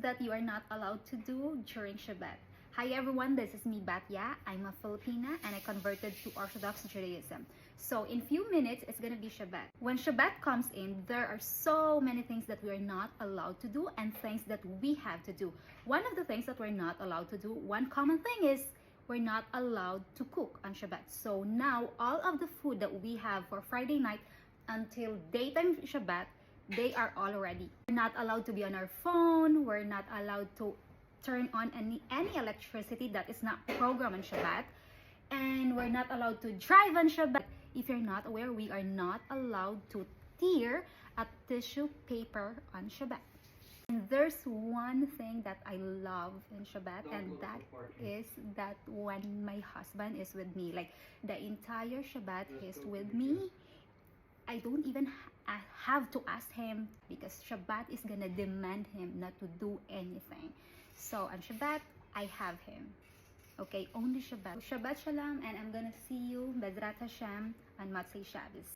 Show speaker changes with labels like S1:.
S1: that you are not allowed to do during Shabbat. Hi everyone, this is me Batya. I'm a Filipina and I converted to Orthodox Judaism. So in few minutes, it's gonna be Shabbat. When Shabbat comes in, there are so many things that we are not allowed to do and things that we have to do. One of the things that we're not allowed to do, one common thing is we're not allowed to cook on Shabbat. So now all of the food that we have for Friday night until daytime Shabbat, they are all ready. We're not allowed to be on our phone. We're not allowed to turn on any electricity that is not programmed on Shabbat. And we're not allowed to drive on Shabbat. If you're not aware, we are not allowed to tear a tissue paper on Shabbat. And there's one thing that I love in Shabbat, and that is that when my husband is with me, like the entire Shabbat is with me. I don't even have to ask him because Shabbat is gonna demand him not to do anything. So on Shabbat, I have him. Okay, only Shabbat. Shabbat Shalom, and I'm gonna see you, Bezrat Hashem, on Motzei Shabbos.